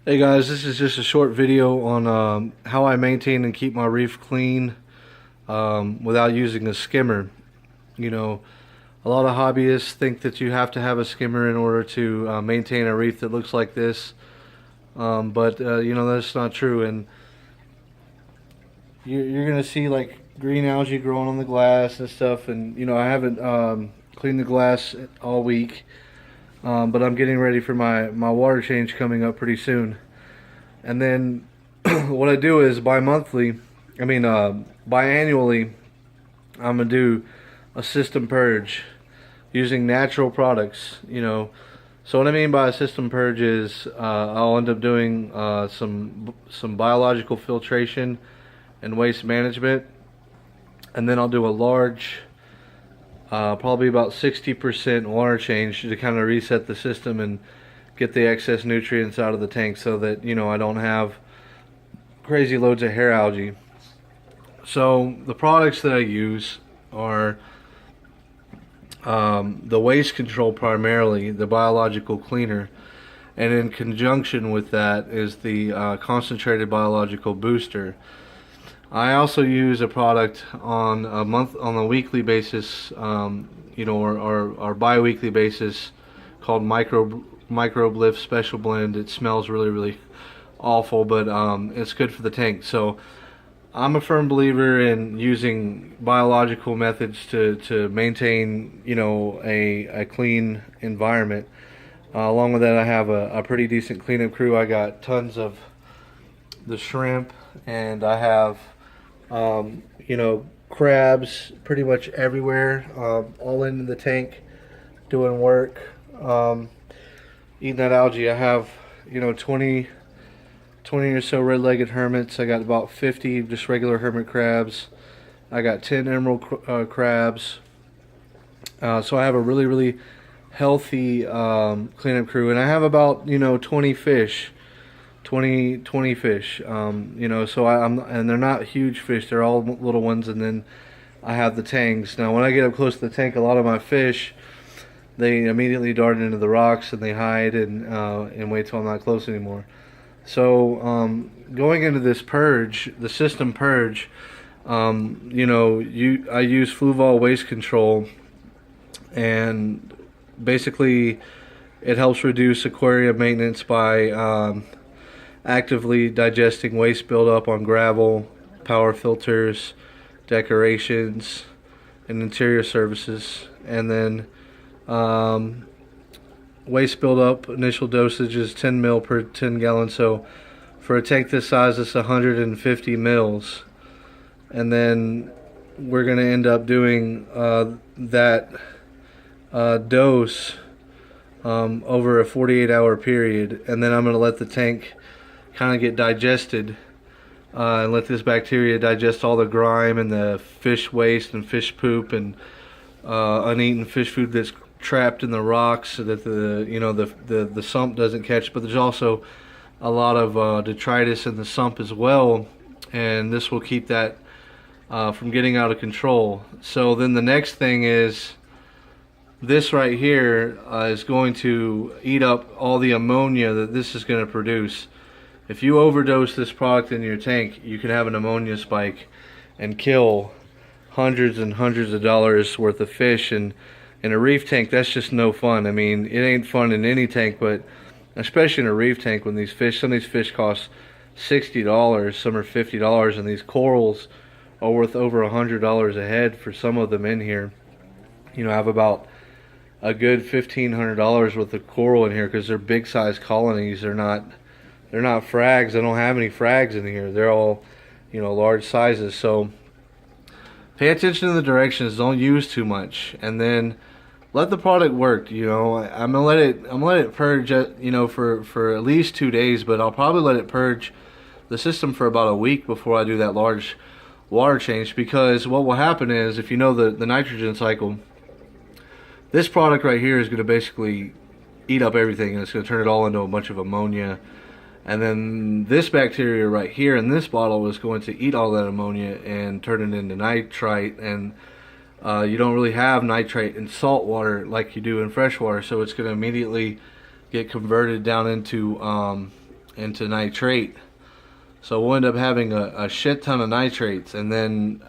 Hey guys, this is just a short video on how I maintain and keep my reef clean without using a skimmer. You know, a lot of hobbyists think that you have to have a skimmer in order to maintain a reef that looks like this, but you know, that's not true. And you're gonna see like green algae growing on the glass and stuff. And you know, I haven't cleaned the glass all week. But I'm getting ready for my water change coming up pretty soon. And then what I do is biannually, I'm gonna do a system purge using natural products. You know, so what I mean by a system purge is I'll end up doing some biological filtration and waste management, and then I'll do a large probably about 60% water change to kind of reset the system and get the excess nutrients out of the tank so that, you know, I don't have crazy loads of hair algae. So the products that I use are the waste control, primarily the biological cleaner, and in conjunction with that is the concentrated biological booster. I also use a product on a weekly basis, you know, or bi-weekly basis, called Microbliff Special Blend. It smells really awful, but it's good for the tank. So I'm a firm believer in using biological methods to maintain, you know, a clean environment. Along with that, I have a pretty decent cleanup crew. I got tons of the shrimp, and I have you know, crabs pretty much everywhere, all in the tank doing work, eating that algae. I have, you know, 20 or so red-legged hermits. I got about 50 just regular hermit crabs. I got 10 emerald crabs. So I have a really healthy cleanup crew, and I have about, you know, 20 fish. 20 fish, you know, so and they're not huge fish, they're all little ones. And then I have the tangs. Now when I get up close to the tank, a lot of my fish, they immediately dart into the rocks and they hide and wait till I'm not close anymore. So going into this purge, the system purge, you know, I use Fluval waste control, and basically it helps reduce aquarium maintenance by actively digesting waste buildup on gravel, power filters, decorations, and interior surfaces. And then waste buildup, initial dosage is 10 mil per 10 gallons. So for a tank this size, it's 150 mils. And then we're going to end up doing that dose over a 48-hour period. And then I'm going to let the tank kind of get digested, and let this bacteria digest all the grime and the fish waste and fish poop and uneaten fish food that's trapped in the rocks, so that the sump doesn't catch. But there's also a lot of detritus in the sump as well, and this will keep that from getting out of control. So then the next thing is this right here is going to eat up all the ammonia that this is going to produce. If you overdose this product in your tank, you can have an ammonia spike and kill hundreds and hundreds of dollars worth of fish. And in a reef tank, that's just no fun. I mean, it ain't fun in any tank, but especially in a reef tank, when some of these fish cost $60, some are $50, and these corals are worth over $100 a head for some of them in here. You know, I have about a good $1,500 worth of coral in here, because they're big size colonies. They're not frags. I don't have any frags in here. They're all, you know, large sizes. So pay attention to the directions. Don't use too much, and then let the product work. You know, I'm gonna let it purge, you know, for at least 2 days, but I'll probably let it purge the system for about a week before I do that large water change. Because what will happen is, if you know the nitrogen cycle, this product right here is going to basically eat up everything, and it's going to turn it all into a bunch of ammonia. And then this bacteria right here in this bottle is going to eat all that ammonia and turn it into nitrite. And you don't really have nitrate in salt water like you do in fresh water, so it's going to immediately get converted down into into nitrate. So we'll end up having a shit ton of nitrates, and then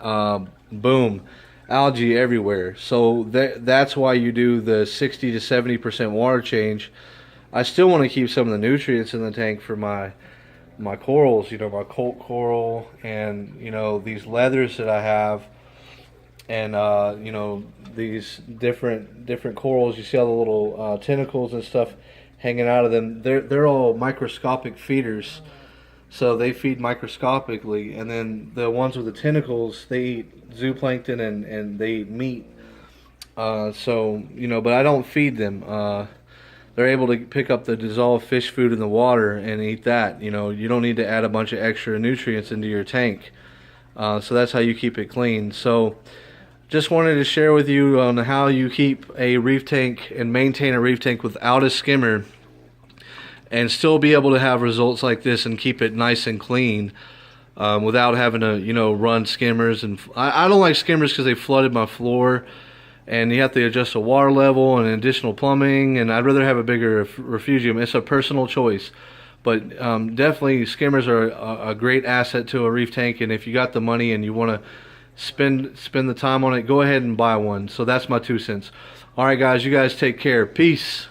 boom, algae everywhere. So that's why you do the 60 to 70% water change. I still want to keep some of the nutrients in the tank for my corals, you know, my colt coral, and you know, these leathers that I have, and you know, these different corals. You see all the little tentacles and stuff hanging out of them. They're all microscopic feeders, so they feed microscopically. And then the ones with the tentacles, they eat zooplankton and they eat meat. So you know, but I don't feed them. They're able to pick up the dissolved fish food in the water and eat that. You know, you don't need to add a bunch of extra nutrients into your tank. So that's how you keep it clean. So just wanted to share with you on how you keep a reef tank and maintain a reef tank without a skimmer and still be able to have results like this and keep it nice and clean without having to, you know, run skimmers. And I don't like skimmers because they flooded my floor, and you have to adjust the water level and additional plumbing, and I'd rather have a bigger refugium. It's a personal choice, but definitely skimmers are a great asset to a reef tank. And if you got the money and you want to spend the time on it, go ahead and buy one. So that's my 2 cents. All right, guys, you guys take care. Peace.